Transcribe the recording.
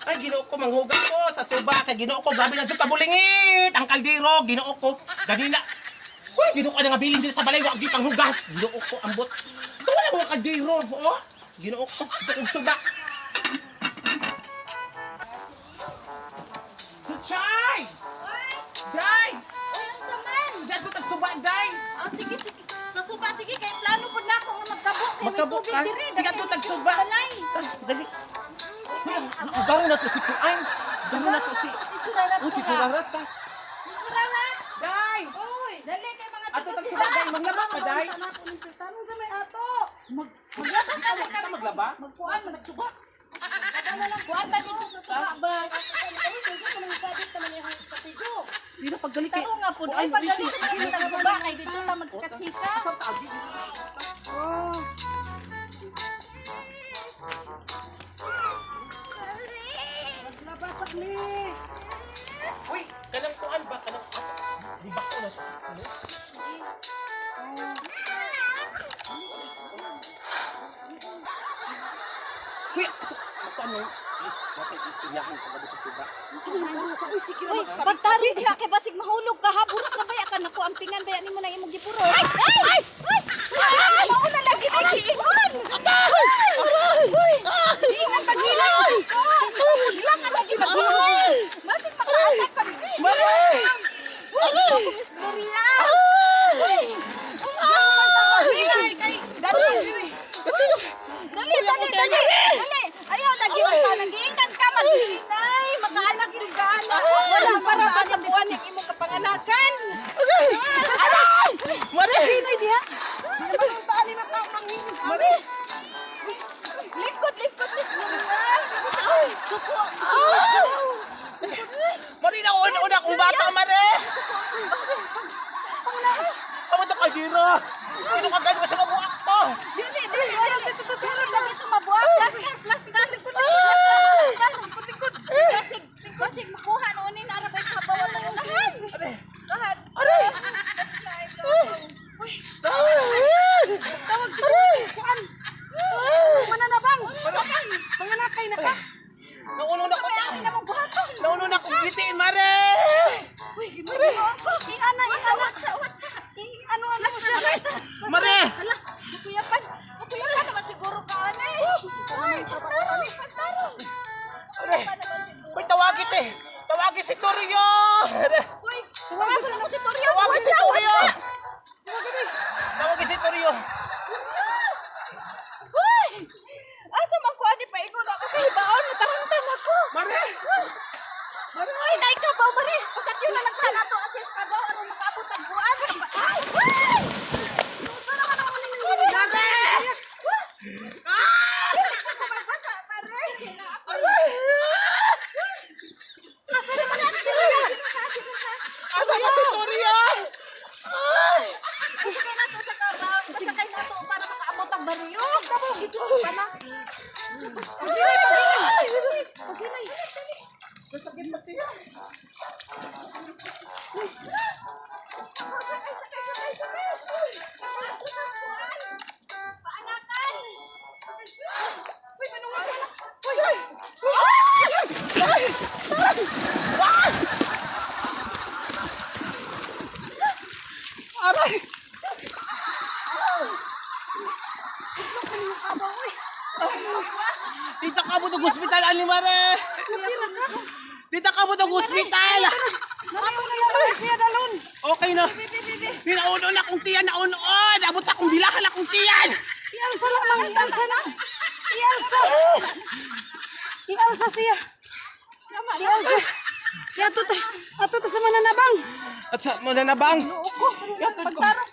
Ay, Ginoo ko, manghugas ko sa suba. Kay Ginoo ko, grabe na dyan kabulingit. Ang kaldero, Ginoo ko. Ganina. Uy, Ginoo ko na nga bilin din sa balay. Wag di panghugas. Ginoo ko, ambot. Ito wala mga kaldero. Oh, Ginoo ko, ito kong suba. Tuchay! Day! Uy, ang saman! Day ko tagsuba, Day! Oh, sige, sige. Sa suba, sige. Kaya plano po na ako nga magkabuk. Kaya may Magkabuk tubig ka? diri. Sige, ito tagsuba. Balay. Dali. Garo na to si Kuan. Garo na to si... Si Churarat. Oh, si Churarat ta. Si Churarat. Day! Uy, dali kay mga Ato taga tagsuba, Day. Maglaba ka, Day. Tanong sa may ato. Maglaba ka na Kita maglaba? Magkuhan, magsuba. Kadala lang kuhan ba dito sa suba ba? Ay, kasi kung nagsabit ka man yung sa tigo. Sino pagdali kay... Taro nga po. Ay, pagdali ka naman sa suba. Kay dito lang magkachika. Oh. Naglabasak ni. Uy, kanang Kuan ba? Kanang... Di ba ko na si Kuan? Uy, ano? Bakit istinyahan ka ba dito sa suba? Uy, pagtari diha kay basig mahulog ka ha. Buros na baya ka nako ang pingan baya nimo na imong gipuro. Ay! Ay! Ay! Mauna lagi na giingon. Uy! Ingat pagilan. Ilang ka lagi mag-ingon. Basig makaasa ka. Mare! Uy, Miss Gloria. Uy! Dali, dali, dali. Dali. Ayaw, nag-iingan ka. Mag-iinay. Mag-anak yung gana. Wala para ba sa buwan yung imong kapanganakan? Mare! Pinoy diha. Naman ni mapanghinig kami. Likod, likod, likod. Suko. Mare, nauna kong bata, Mare! Amo to kaldero! Ano ka gano'n sa mabuak ko? Dili, dili. Ayaw, dito lang ito mabuhat. Plastar. Likod, likod. Kasig, makuha noon ni Narabay sa bawal na yung lahat. Are! Lahat. Are! Uy, Are! tawag si Kuan. Mananabang. Manganakay na ka. Nauno na ko Kaya ta! amin namang buhaton. Nauno na kong gitiin, Mare! Uy, gimana ako? Iana. What's up? Ano siya? Mare! Hala, kukuyapan naman siguro ka, anay. Ay, pagtaro. Are! May tawagit eh! Tawagin si Torrio! Uy, tawagan mo si Torrio. Tawagin si Torrio! Tawagan eh. Tawagin si Torrio! Uy! Asa man ko ani paingon ako kay baon natarantan ako. Mare! Ay, nay ka ba mari? Pasakyo na lang kana to asis ka ba ano makaabot ang buwan. Ay! Ay! Sino ka na uling ni Mare! Basa, pare. Are! Nasa naman ang sila. Asa na si Torrio? Ay! Pasakay na to sa kabaw. Pasakay na to para makaabot ang bariyo. Kamo gito pa na. Pagilay. Sasakit na siya! Paanakan. Uy, panuwan ka na. Aray! Dito ka mo ng hospital, ani Mare! Dito ka mo ng hospital! Narayo na lang siya dalon. Okay na! Pinauno na kong tiyan na unoon! Abot sa akong bilahan akong tiyan! Ialsa lang mga ialsa na. Ialsa. Ialsa siya. Ialsa. Ato ta sa mananabang. At sa mananabang! Pagtarong